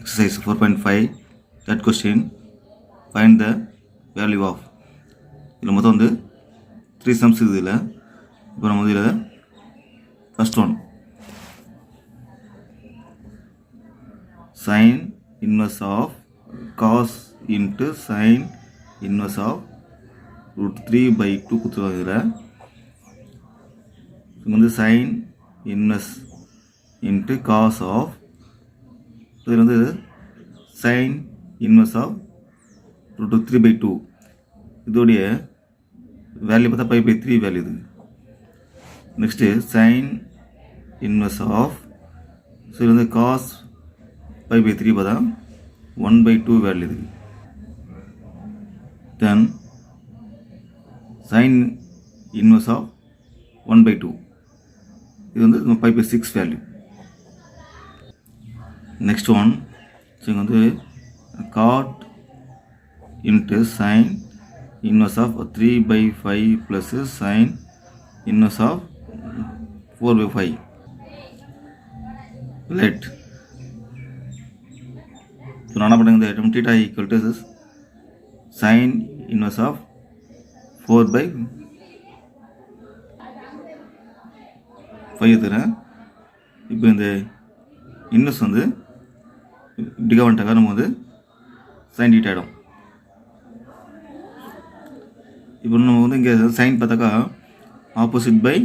exercise 4.5 that question find the value of இதில் மொத்தம் வந்து 3 sums இதில் இப்போ நம்ம வந்து இதில் first one sin inverse of cos into sin inverse of root 3 by 2 கொடுத்துருவாங்க இதில் வந்து sin inverse into cos of இதில் வந்து sin inverse of root 3 by 2 இதோடைய வேல்யூ பார்த்தா பை பை 3 வேல்யூ இது. Next sin inverse of so இது வந்து cos பை பை 3 பார்த்தா 1 by 2 வேல்யூ இது. தென் sin inverse of 1 by 2 இது வந்து pi by 6 value. Next one so இங்கே வந்து cot into sin inverse of 3 by 5 plus sin inverse of 4 by 5 let so நான் என்ன பண்ணுங்க theta equal to sin inverse of 4 by 5 எடுத்துக்கிறேன். இப்போ இந்த இன்வெர்ஸ் வந்து இப்படி வந்துட்டாக்கா நம்ம வந்து sin theta ஆகிடும். இப்போ நம்ம வந்து இங்கே சைன் பார்த்தாக்கா ஆப்போசிட் பை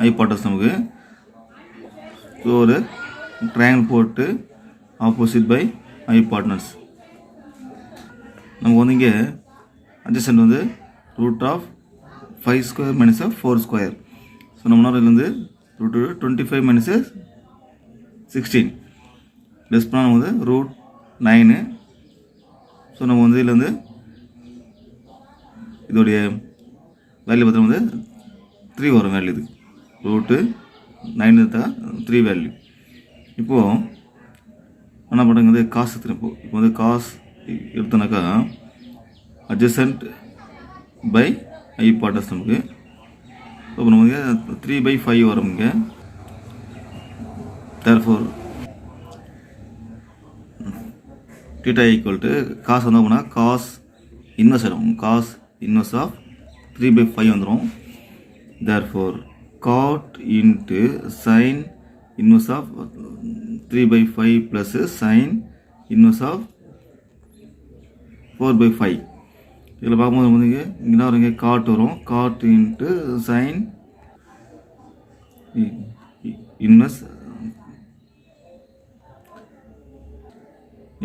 ஹைபாட்டஸ் நமக்கு ஸோ ஒரு ட்ரையாங்கிள் போட்டு ஆப்போசிட் பை ஹைபாட்டனஸ் நமக்கு வந்து இங்கே அட்ஜசன்ட் வந்து root of 5 square minus 4 square so நம்ம இதில் வந்து ரூட் 25 மைனஸ் 16 லெஸ் பண்ணால் நம்ம வந்து ரூட் 9 ஸோ நம்ம வந்து இதில் வந்து இதோடைய வேல்யூ பார்த்தா வந்து 3 வரும் வேல்யூ இது ரூட்டு 9 எடுத்தா 3 வேல்யூ. இப்போது என்ன பண்ணுறது வந்து காசு எடுத்துகிறேன். இப்போ வந்து காசு எடுத்தோன்னாக்கா அட்ஜசன்ட் பை ஹைபாட்டஸ் நமக்கு இப்போ நம்ம வந்து 3 by 5 வரும் இங்கே. Therefore theta equal to cos வந்து போனால் காஸ் இன்வெர்ஸ் ஆகிடும். காஸ் inverse of 3 by 5 வந்துடும். therefore cot into sin inverse of 3 by 5 plus sin inverse of 4 by 5 இதில் பார்க்கும்போது வந்து இங்கே வருங்க காட் வரும். Cot into sine inverse.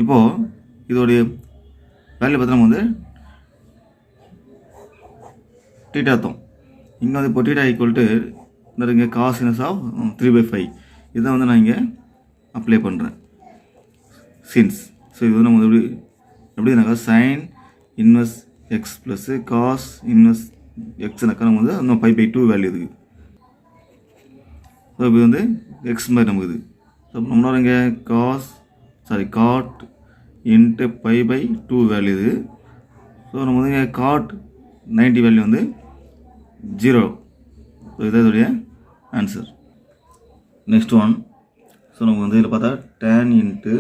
இப்போது இதோடைய வேல்யூ பார்த்தா நம்ம வந்து டீட்டா அர்த்தம் இங்கே வந்து இப்போ டீட்டா ஈக்குவல் டு இங்கே காஸ் இன்வெர்ஸ் ஆஃப் 3 by 5 இதை வந்து நான் இங்கே அப்ளை பண்ணுறேன் சின்ஸ். ஸோ இது வந்து நம்ம எப்படினாக்கா sine inverse x plus cos inverse எக்ஸ்னாக்கா நம்ம வந்து இன்னும் 5 by 2 வேல்யூ இதுக்கு. ஸோ இப்போ வந்து எக்ஸ் மாதிரி நமக்கு இது. ஸோ நம்மளோட இங்கே காட் இன்ட்டு 5 by 2 வேல்யூ இது. ஸோ நம்ம வந்து இங்கே காட் 90 வேல்யூ வந்து 0. ஸோ இதான் இதோடைய ஆன்சர். நெக்ஸ்ட் ஒன் ஸோ நமக்கு வந்து இதில் பார்த்தா tan into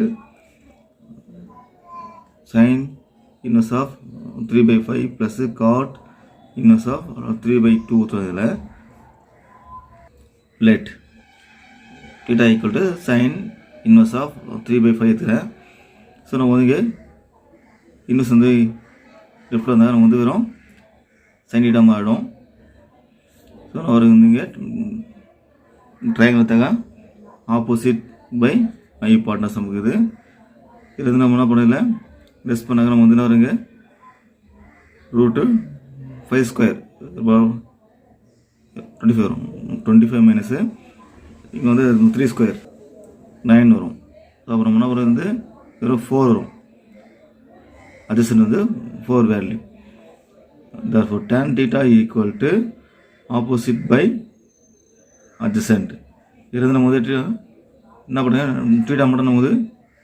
sine inverse of 3 by 5 plus cot inverse of 3 by 2 இதில் let theta equal to sine inverse of 3 by 5 எடுத்துக்கிறேன். ஸோ நம்ம வந்து இங்கே இன்வெர்ஸ் வந்து லெஃப்டில் வந்தால் நம்ம வந்து வெறும் sin theta மாறிடும். ஸோ அவர் வந்து இங்கே ட்ரையாங்கிள் எடுத்தாங்க ஆப்போசிட் பை ஹைபாட்டனஸ் நமக்கு இது. இது வந்து நம்ம என்ன பண்ணல லெஸ் பண்ணாங்க நம்ம வந்து என்ன வருங்க ரூட்டு 5 ஸ்கொயர் 25 வரும். 25 மைனஸு இங்கே வந்து 3 ஸ்கொயர் 9 வரும். அப்புறம் என்ன வரும் வந்து வெறும் 4 வரும். அட்ஜசன்ட் வந்து 4 value. therefore tan theta equal to opposite by adjacent. இருந்து நம்ம வந்து என்ன பண்ணுங்க theta மட்டும் நம்ம வந்து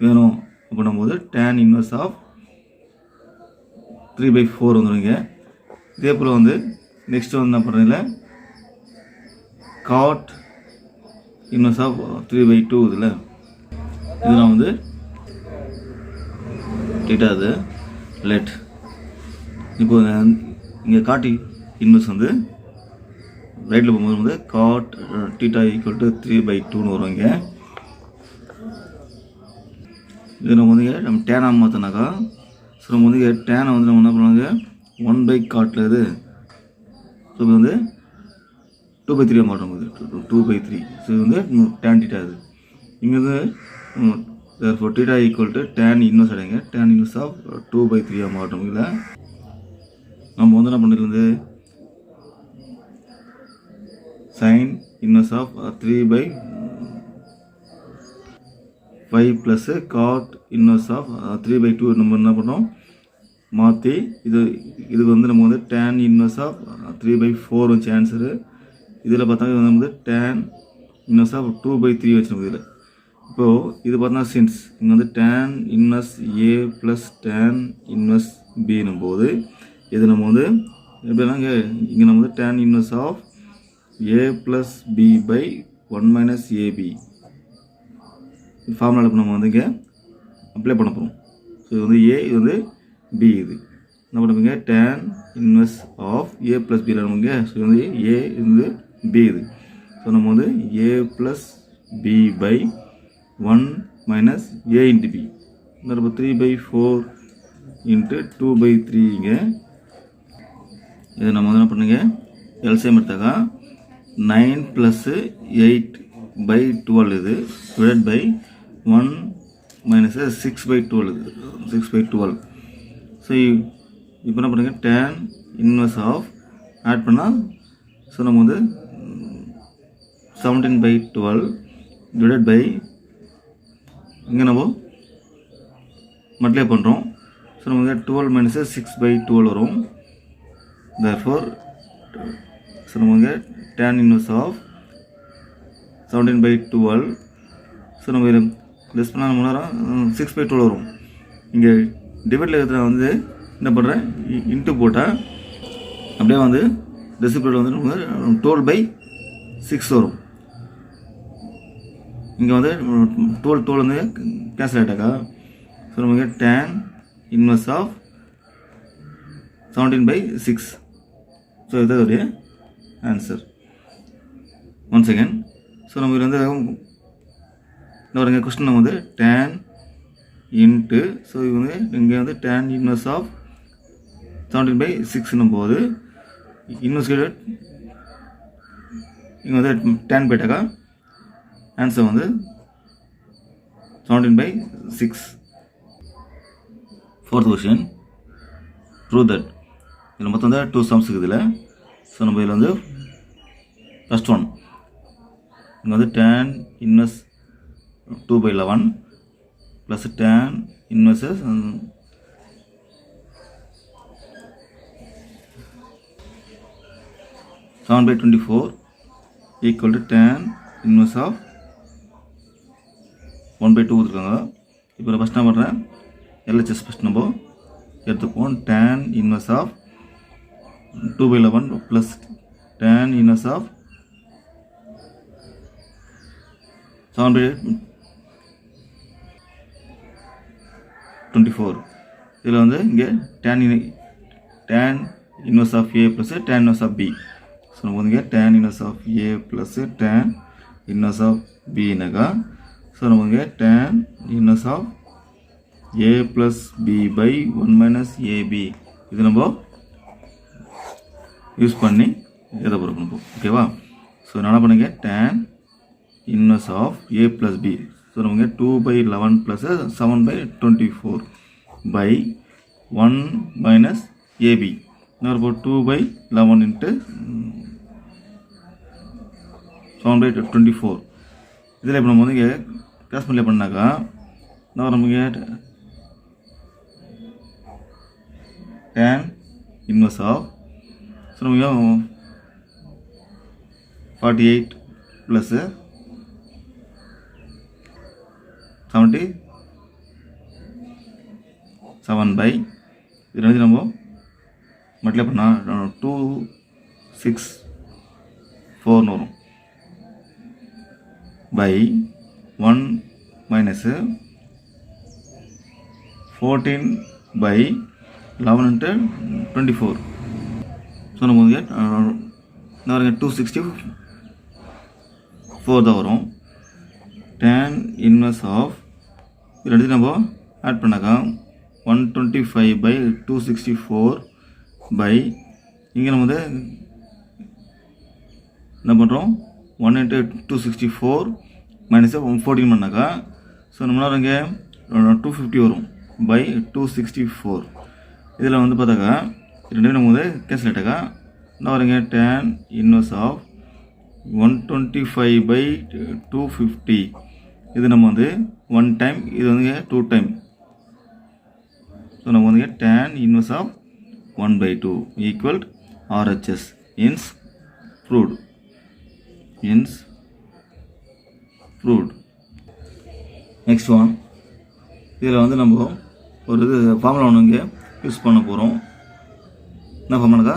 வேணும் அப்படின்னும் போது tan inverse of 3 by 4 வந்துடுங்க. இதே போல் வந்து நெக்ஸ்ட் வந்து என்ன பண்ணுறதில்ல காட் இன்வெர்ஸ் ஆஃப் 3/2 இதில் இது நான் வந்து டீட்டா அது லெட். இப்போ இங்கே காட் இன்வெர்ஸ் வந்து ரைட்டில் போகும்போது வந்து காட் டீட்டா ஈக்குவல் டு 3/2ன்னு வரும். இங்கே இது நம்ம வந்து நம்ம டேனாக மாற்றினாக்கா, ஸோ நம்ம வந்து டேனை வந்து நம்ம என்ன பண்ணுவாங்க 1/காட்டில் இது, ஸோ இது வந்து 2/3 மாற்றோம். இது 2/3. ஸோ இது வந்து டேன் டீட்டா இது. இங்கே வந்து therefore theta equal to tan inverse அடைங்க tan inverse of 2/3 மாற்றோம். இதில் நம்ம வந்து என்ன பண்ணிருந்து sin inverse of 3/5 plus cot inverse of 3/2 நம்ம என்ன பண்ணோம் மாற்றி இதுக்கு வந்து நம்ம வந்து tan inverse of 3/4 வச்சு ஆன்சரு. இதில் பார்த்தா இது வந்து tan inverse of 2/3 வச்சுருக்கோம். இதில் இப்போது இது பார்த்தா சின்ஸ் இங்கே வந்து tan inverse A plus tan inverse Bன்னும் போது இது நம்ம வந்து எப்படின்னா இங்கே நம்ம வந்து tan inverse of A plus B by 1 minus AB formula நம்ம வந்து இங்கே அப்ளை பண்ண போகிறோம். ஸோ இது வந்து A, இது வந்து B. இது என்ன பண்ணுவீங்க tan inverse of A plus B நமக்கு. ஸோ இது வந்து A, இது வந்து B. இது ஸோ நம்ம வந்து A plus B by 1 minus A into B. நம்ம 3/4 into 2/3 இங்கே இது நம்ம வந்து என்ன பண்ணுங்க எல்சிஎம் எடுத்தாக்கா 9 plus 8/12 இது divided by 1 minus 6/12 இது 6/12. ஸோ இப்போ என்ன பண்ணுங்க tan inverse of ஆட் பண்ணால் ஸோ நம்ம வந்து 17/12 divided by இங்கே நம்ம மல்டிப்ளை பண்ணுறோம். ஸோ நமக்கு 12 minus 6/12 வரும். therefore ஸோ நமக்கு tan inverse of 17/12. ஸோ நம்ம லெஸ் பண்ணால் நம்ம நேரம் 6/12 வரும். இங்கே டிவைடில் இருக்கிற வந்து என்ன பண்ணுறேன் இன்ட்டு போட்டால் அப்படியே வந்து ரெசிப்ரோல் வந்து நமக்கு 12/6 வரும். இங்கே வந்து 12 வந்து கேன்சல் ஆகிட்டாக்கா ஸோ நமக்கு tan inverse of 17/6. ஸோ இதுதான் ஒரு ஆன்சர். One second. ஸோ நம்ம இதில் வந்து இன்னொரு கொஸ்டின் நம்ம வந்து tan இன்ட்டு ஸோ இது வந்து இங்கே வந்து tan inverse of 17/6ன்னும் போது இன்வெர்ஸ் இங்கே வந்து tan போயிட்டாக்கா ஆன்சர் வந்து 17/6. Fourth question prove that. இதில் மொத்தம் வந்து 2 சம்ஸ் இருக்குது இதில். ஸோ நம்ம இதில் வந்து ஃபஸ்ட் ஒன் இங்கே வந்து tan inverse 2/11 plus tan inverse 7/24 equal to tan inverse of 1/2 கொடுத்துருக்காங்க. இப்போ நான் ஃபஸ்ட் என்ன பண்ணுறேன் எல்ஹெச்எஸ் ஃபஸ்ட் நம்ம எடுத்துப்போம். tan inverse of 2/11 plus tan inverse of 7/24. இதில் வந்து இங்கே tan inverse of A plus tan inverse of B. So நம்ம வந்து இங்கே tan inverse of A plus tan inverse of Bனாக்கா ஸோ நம்ம இங்கே tan inverse of A plus B by 1 minus AB இது நம்ம யூஸ் பண்ணி எதை போகிறோம் ஓகேவா. ஸோ என்ன பண்ணுங்க tan inverse of A plus B. So நமக்கு 2/11 plus 7/24 by 1 minus AB. இப்போ 2/11 into 7/24. இதில் இப்போ நம்ம வந்து இங்கே கிராஸ் மல்டிப்ளை பண்ணாக்கா நமக்கு tan inverse of ஸோ நமக்கு 48 ப்ளஸ் 77 by இது ரெண்டு நம்ம மல்டிப்ளை பண்ணால் 264 வரும் by 1 minus 14/11 into 24. ஸோ நம்ம வந்து பாருங்க 264 தான் வரும். tan inverse ஆஃப் இது ரெண்டு நம்ம ஆட் பண்ணாக்கா 125/264 பை இங்கே நம்ம வந்து என்ன பண்ணுறோம் 1 into 264 மைனஸ் 14 பண்ணாக்கா ஸோ நம்மளால் இங்கே 250 வரும் பை 264. இதில் வந்து பார்த்தாக்கா ரெண்டுமே நம்ம வந்து கேன்சல் ஆகிட்டாக்கா என்ன வருங்க tan inverse ஆஃப் 125/250. இது நம்ம வந்து 1 டைம், இது வந்து 2 டைம். ஸோ நம்ம வந்து tan inverse of 1/2 equal RHS is proved. Next one, இதில் வந்து நம்ம ஒரு இது ஃபார்முலா ஒன்று இங்கே யூஸ் பண்ண போகிறோம். என்ன ஃபார்முலாக்கா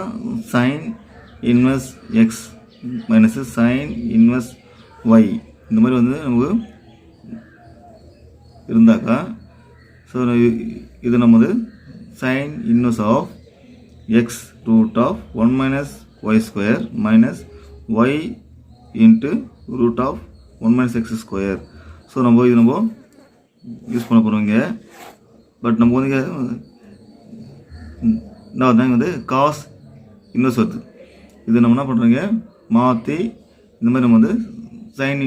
sine inverse x minus sine inverse y இந்த மாதிரி வந்து நமக்கு இருந்தாக்கா ஸோ இது நம்ம வந்து sine inverse of x root of 1 minus y square minus y into root of 1 minus x square. So நம்ம இது நம்ம யூஸ் பண்ண போகிறோம் இங்கே. பட் நம்ம வந்து என்ன வந்து காஸ் இன்வெர்ஸ் வருது. இது நம்ம என்ன பண்ணுறோங்க மாற்றி இந்த மாதிரி நம்ம வந்து சைன்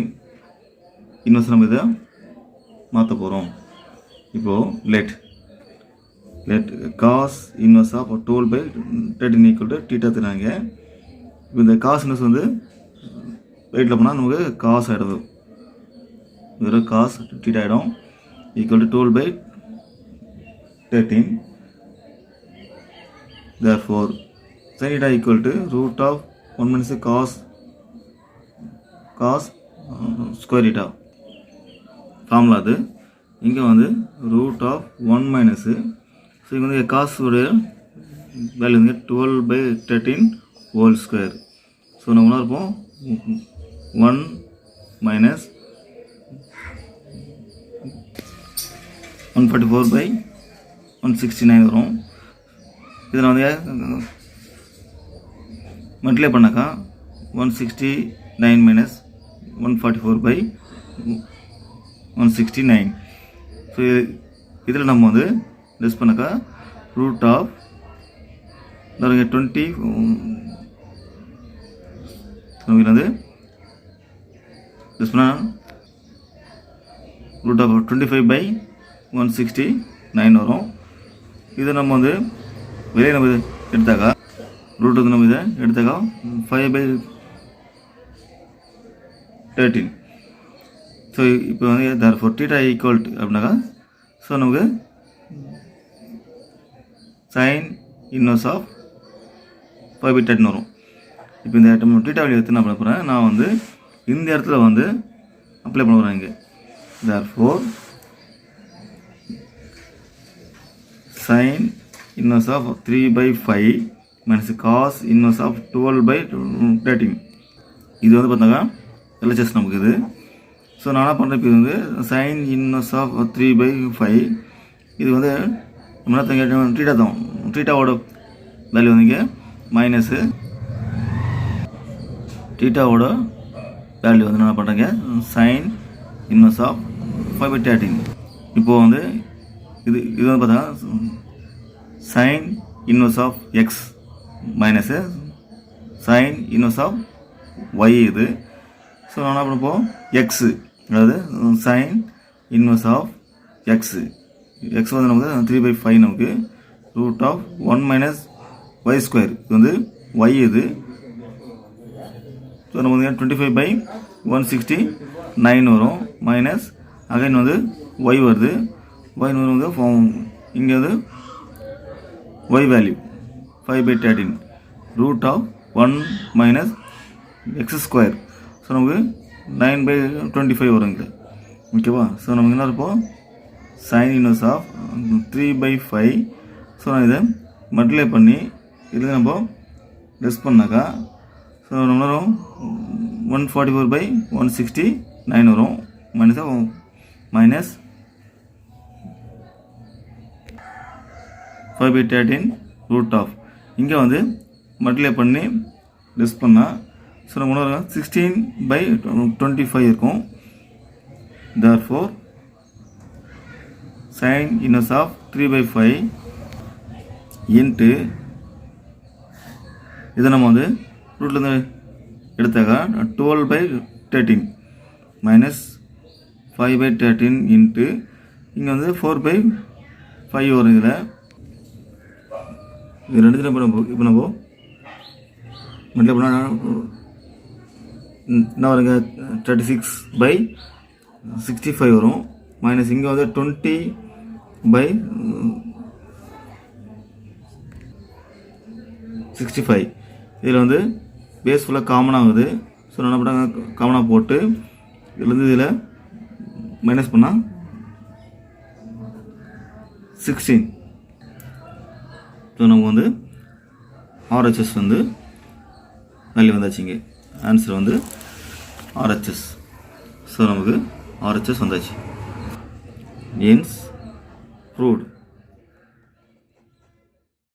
இன்வெர்ஸ் நம்ம இதை மாற்ற போகிறோம். இப்போது let cos inverse of 12/13 equal to theta தராங்க. இப்போ இந்த காஸ் இன்வெர்ஸ் வந்து வெயிட்டில் போனால் நமக்கு காஸ் ஆகிடும், வெறும் காஸ் தீட்டா ஆகிடும் equal to 12/13. Therefore sin theta equal to root of 1 minus cos square theta. Formula அது இங்கே வந்து ரூட் ஆஃப் 1 மைனஸு. ஸோ இங்கே வந்து காஸுடைய வேல்யூ வந்து 12/13 ஹோல் ஸ்கொயர். ஸோ நம்ம என்ன இருப்போம் 1 மைனஸ் 144/169 வரும். இதில் வந்து மல்டிப்ளை பண்ணாக்கா 169 மைனஸ் 144/169. ஸோ இதில் நம்ம வந்து லெஸ் பண்ணாக்கா ரூட் ஆஃப் 20 இதில் வந்து லெஸ் பண்ணால் ரூட் ஆஃப் 25/169 வரும். இதை நம்ம வந்து வெளியே நம்ம எடுத்தாக்கா ரூட் வந்து நம்ம இதை எடுத்தாக்கா 5/13. ஸோ இப்போ வந்து therefore theta equal to அப்படின்னாக்கா ஸோ நமக்கு சைன் இன்வெர்ஸ் ஆஃப் 5/13 வரும். இப்போ இந்த நம்ம theta வேல்யூ எடுத்து நான் பண்ண போகிறேன், நான் வந்து இந்த இடத்துல வந்து அப்ளை பண்ண போகிறேன் இங்கே. therefore sine inverse of 3/5 minus cos inverse of 12/13. இது வந்து பார்த்தாக்கா எல்ஹெச்எஸ் நமக்கு இது. ஸோ நான் என்ன பண்ணுறேன், இப்போ இது வந்து சைன் இன்வெர்ஸ் ஆஃப் 3/5. இது வந்து நம்ம என்ன டீட்டா தான், டீட்டாவோட வேல்யூ வந்து இங்கே மைனஸு டீட்டாவோட வேல்யூ வந்து என்ன பண்ணுறேங்க சைன் இன்வெர்ஸ் ஆஃப் 5/13. இப்போது வந்து இது வந்து பார்த்தா sine inverse of x minus sine inverse of y இது. ஸோ நான் என்ன பண்ணப்போம் எக்ஸு, அதாவது சைன் இன்வெர்ஸ் ஆஃப் எக்ஸு வந்து நமக்கு 3/5 நமக்கு root of 1 minus y square இது வந்து ஒய் இது. ஸோ நம்ம வந்து 25/169 வரும் மைனஸ் அகைன் வந்து ஒய் வருது. ஒய் வந்து இங்கே வந்து y value 5/13 root of 1 minus x square. So நமக்கு 9/25 வருங்க, ஓகேவா. ஸோ நமக்கு என்ன இருப்போம் சைன் இன்வெர்ஸ் ஆஃப் 3/5. ஸோ நான் இதை மல்டிப்ளை பண்ணி இதில் நம்ம லெஸ் பண்ணாக்கா ஸோ நம்ம வரும் 144/169 வரும் மைனஸ் 5/13 ரூட் ஆஃப் இங்கே வந்து மல்டிப்ளை பண்ணி டிஸ் பண்ணால் ஸோ நம்ம 16/25 இருக்கும். therefore sin inverse of 3/5 into இதை நம்ம வந்து ரூட்லேருந்து எடுத்தாக்கா 12/13 மைனஸ் 5/13 இன்ட்டு இங்கே வந்து 4/5 வரும். இதில் இது ரெண்டுத்தில் இப்போ நம்ம மல்டிப்ளை பண்ணால் என்ன வருங்க 36/65 வரும். மைனஸ் இங்கே வந்து 20/65 இதில் வந்து பேஸ் ஃபுல்லாக காமனாக ஆகுது. ஸோ என்ன பண்ணாங்க காமனாக போட்டு இதுலேருந்து இதில் மைனஸ் பண்ணால் 16. ஸோ நமக்கு வந்து RHS வந்து வேல்யூ வந்தாச்சுங்க. ஆன்சர் வந்து RHS. ஸோ நமக்கு RHS வந்தாச்சு. hence proved.